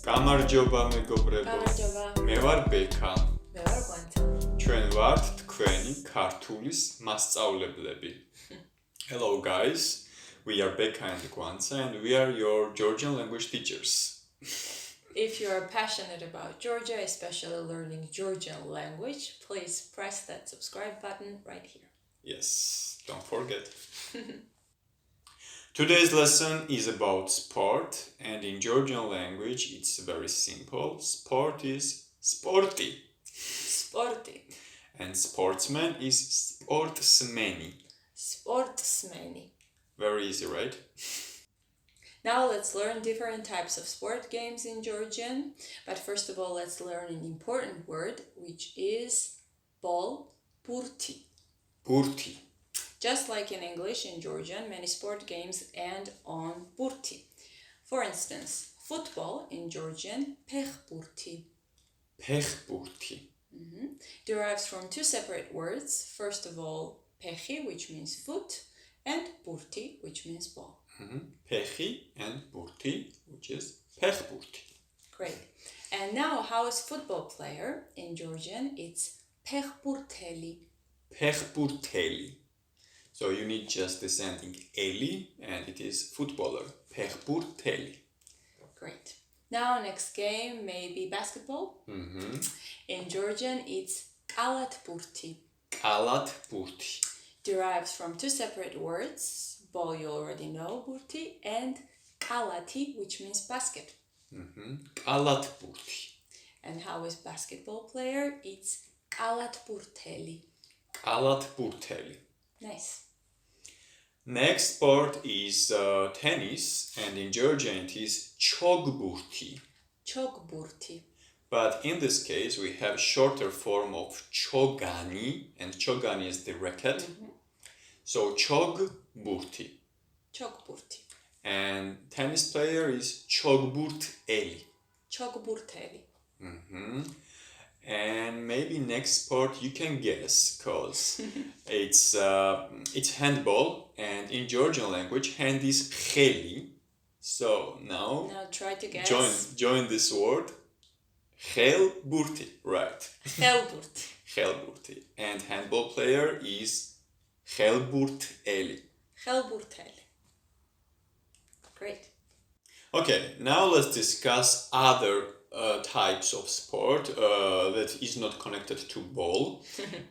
გამარჯობა მეგობრებო. გამარჯობა. მე ვარ Beka. მე ვარ Gvantsa. ჩვენ ვართ თქვენი ქართულის მასწავლებლები. Hello guys. We are Beka and Gvantsa and we are your Georgian language teachers. If you are passionate about Georgia, especially learning Georgian language, please press that subscribe button right here. Yes, don't forget. Today's lesson is about sport, and in Georgian language it's very simple. Sport is sporti, Sporti. and sportsman is sportsmeni. Sportsmeni. Very easy, right? Now let's learn different types of sport games in Georgian. But first of all, let's learn an important word, which is ball, purti. Purti. Just like in English, in Georgian, many sport games end on purti. For instance, football in Georgian, pekh-purti. Pekh-purti. Derives from two separate words. First of all, pekhi, which means foot, and purti, which means ball. Pekhi and purti, which is pekh-purti. Great. And now, how is football player in Georgian? It's pekh-purteli. Pekh-purteli. So you need just this ending eli, and it is footballer. Pekh-purteli. Great. Now, next game may be basketball. In Georgian, it's qalat-purti. Qalat-purti. Derives from two separate words. Ball, you already know, purti, and qalati, which means basket. Qalat-purti. And how is basketball player? It's qalat-purteli. Qalat-purteli. Nice. Next sport is tennis, and in Georgian it is chogburti. Chogburti. But in this case we have shorter form of chogani, and chogani is the racket. So chogburti. Chogburti. And tennis player is chogburteli. Chogburteli. And maybe next sport you can guess, cause it's handball, and in Georgian language hand is kheli. So now Try to guess. join this word. Khelburti, right? Khelburti. Khelburti. And handball player is khelburteli. Khelburteli. Great. Okay, now let's discuss other types of sport that is not connected to ball.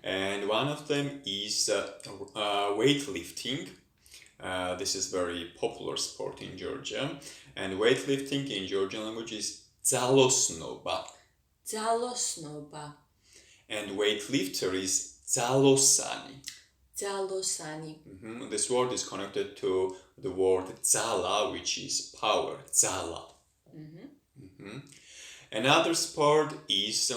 And one of them is weightlifting. This is very popular sport in Georgia. And weightlifting in Georgian language is dzalosnoba. Dzalosnoba. And weightlifter is dzalosani. Dzalosani. This word is connected to the word dzala, which is power. Dzala. Another sport is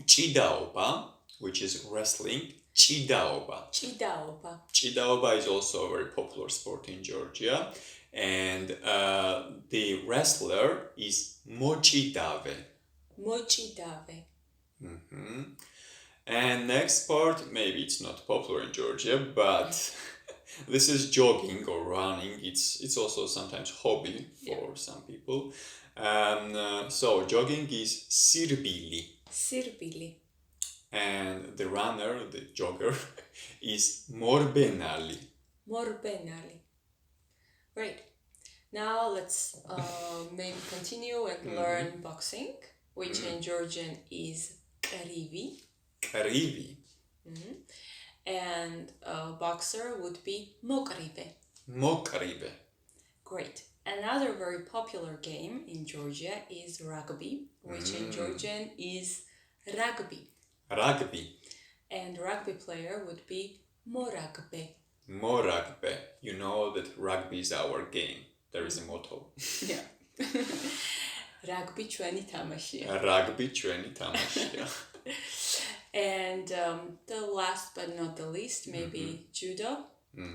chidaoba, which is wrestling. Chidaoba. Chidaoba. Chidaoba is also a very popular sport in Georgia. And the wrestler is mochidave. Mochidave. And next sport, maybe it's not popular in Georgia, but this is jogging or running. It's also sometimes hobby for some people. So jogging is sirbili. Sirbili. And the runner, the jogger, is morbenali. Morbenali. Great. Now let's maybe continue and learn boxing, which in Georgian is qarivi. Qarivi. And boxer would be moqrive. Moqrive. Great. Another very popular game in Georgia is rugby, which in Georgian is rugby. Rugby. And rugby player would be moragbe. Moragbe. You know that rugby is our game. There is a motto. Yeah. Rugby ჩვენი თამაშია. Rugby ჩვენი თამაშია. And the last but not the least, maybe judo,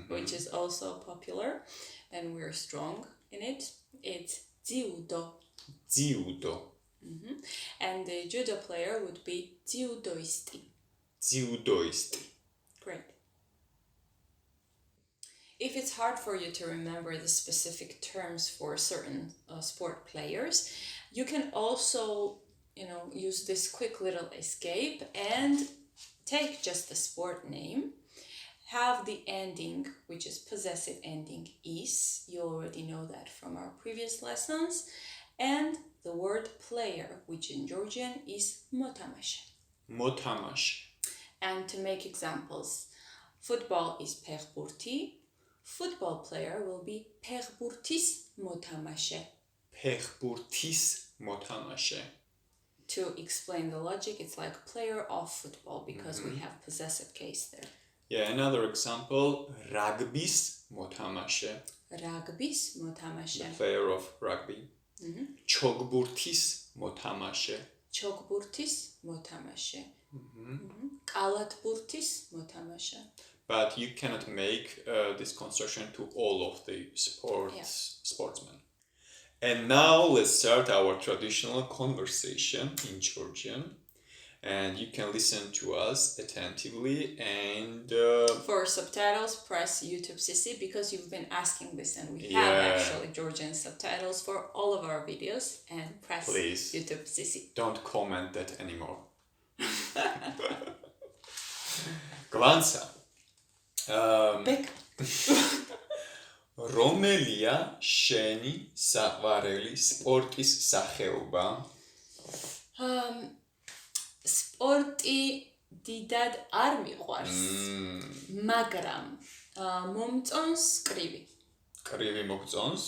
which is also popular, and we're strong in it. It's dziudo. Dziudo. And the judo player would be dziudoisti. Dziudoisti. Great. If it's hard for you to remember the specific terms for certain sport players, you can also, use this quick little escape and take just the sport name, have the ending, which is possessive ending, is. You already know that from our previous lessons. And the word player, which in Georgian is motamash. Motamash. And to make examples, football is pehburti. Football player will be pehburtis motamashe. Pehburtis motamashe. To explain the logic, it's like player of football because we have possessive case there. Yeah, another example, ragbis motamashe. Ragbis motamashe. The player of rugby. Chogburtis motamashe. Chogburtis motamashe. Qalatburtis motamashe. But you cannot make this construction to all of the sportsmen. And now let's start our traditional conversation in Georgian. And you can listen to us attentively and... For subtitles, press YouTube CC because you've been asking this and we have actually Georgian subtitles for all of our videos, and press Please, YouTube CC. Don't comment that anymore. Gvantsa. Beka. რომელია შენი საყვარელი სპორტის სახეობა? სპორტი დიდად არ მიყვარს, მაგრამ მომწონს კრივი. კრივი მოგწონს?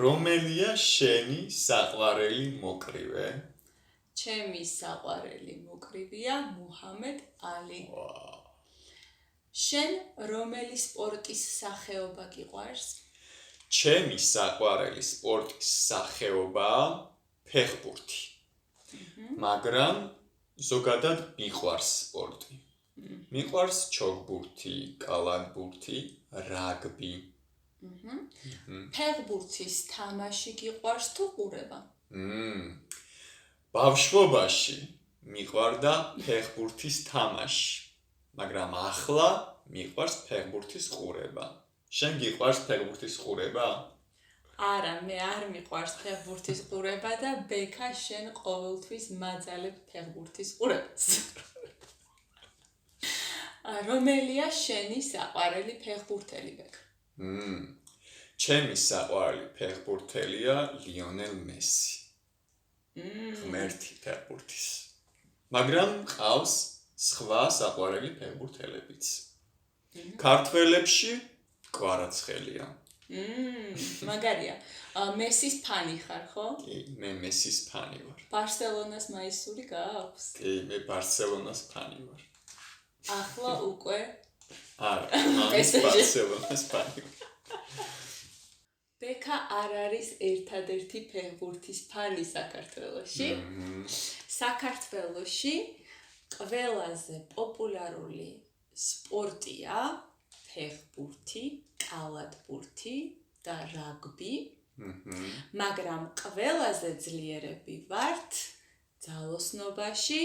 რომელია შენი საყვარელი მოკრივე? ჩემი საყვარელი მოკრივეა მუჰამედ ალი. შენ რომელი სპორტის სახეობა გიყვარს? ჩემი საყვარელი სპორტის სახეობაა ფეხბურთი. მაგრამ ზოგადად მიყვარს სპორტი. მიყვარს ჩოგბურთი, კალათბურთი, რაგბი. ფეხბურთის თამაში გიყვარს თუ ყურება? ბავშვობაში მიყვარდა ფეხბურთის თამაში, მაგრამ ახლა მიყვარს ფეხბურთის ყურება. შენ გიყვარს ფეხბურთის ყურება? არა, მე არ მიყვარს ფეხბურთის ყურება და ბექა შენ ყოველთვის მაძალებ ფეხბურთის ყურებას. რომელია შენი საყვარელი ფეხბურთელი, ბექა? ჩემი საყვარელი ფეხბურთელია ლიონელ მესი. ღმერთი ფეხბურთის. მაგრამ ყავს სხვა საყვარელი ფეხბურთელებიც. ქართველებში კვარაცხელია. მაგარია. მესის ფანი ხარ, ხო? კი, მე მესის ფანი ვარ. ბარსელონას მაისური გააქვს? კი, მე ბარსელონას ფანი ვარ. ახლა უკვე? არა, ბარსელონას ფანი ვარ. ბექა არ არის ერთადერთი ფეხბურთის ფანი საქართველოში. საქართველოში ყველაზე პოპულარული სპორტია ფეხბურთი, კალათბურთი და რაგბი. მაგრამ ყველაზე ძლიერები ვართ ძალოსნობაში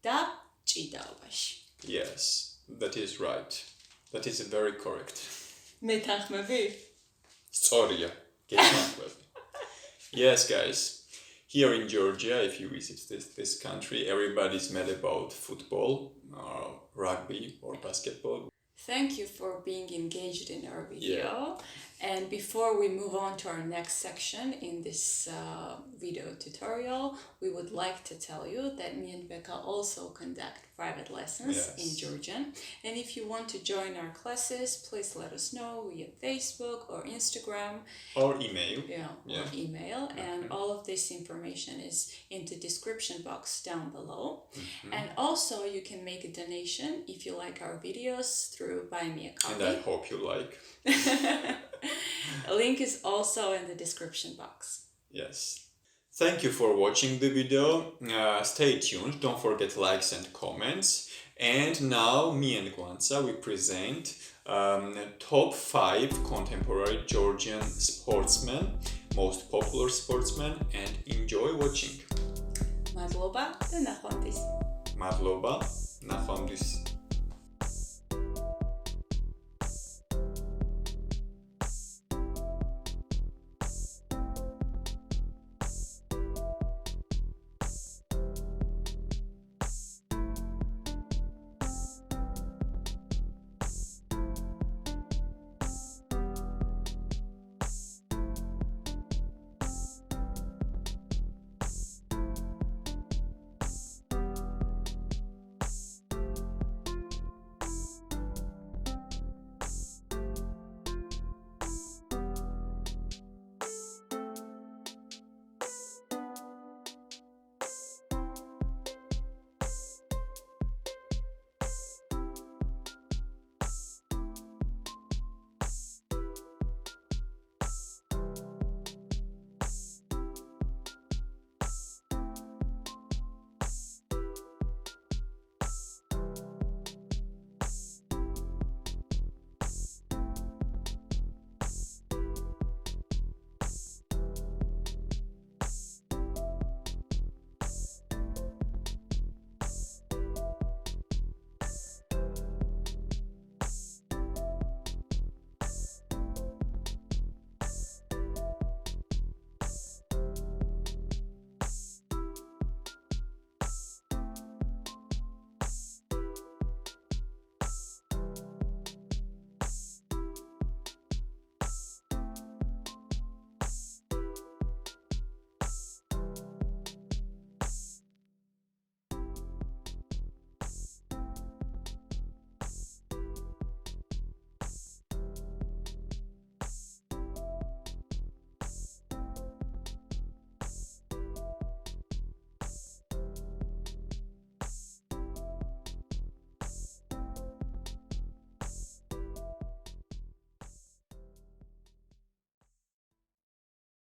და ჭიდაობაში. Yes, that is right. That is very correct. მეთანხმები? სწორია. Yes, guys. Here in Georgia, if you visit this country, everybody's mad about football, rugby, or basketball. Thank you for being engaged in our video. And before we move on to our next section in this video tutorial, we would like to tell you that me and Beka also conduct private lessons in Georgian. And if you want to join our classes, please let us know via Facebook or Instagram. Or email. Or email. And all of this information is in the description box down below. And also you can make a donation if you like our videos through Buy Me a Coffee. And I hope you like. A link is also in the description box. Yes. Thank you for watching the video. Stay tuned. Don't forget likes and comments. And now me and Gvantsa, we present top 5 contemporary Georgian sportsmen, most popular sportsmen, and enjoy watching. Madloba და ნახვამდის. Madloba, ნახვამდის.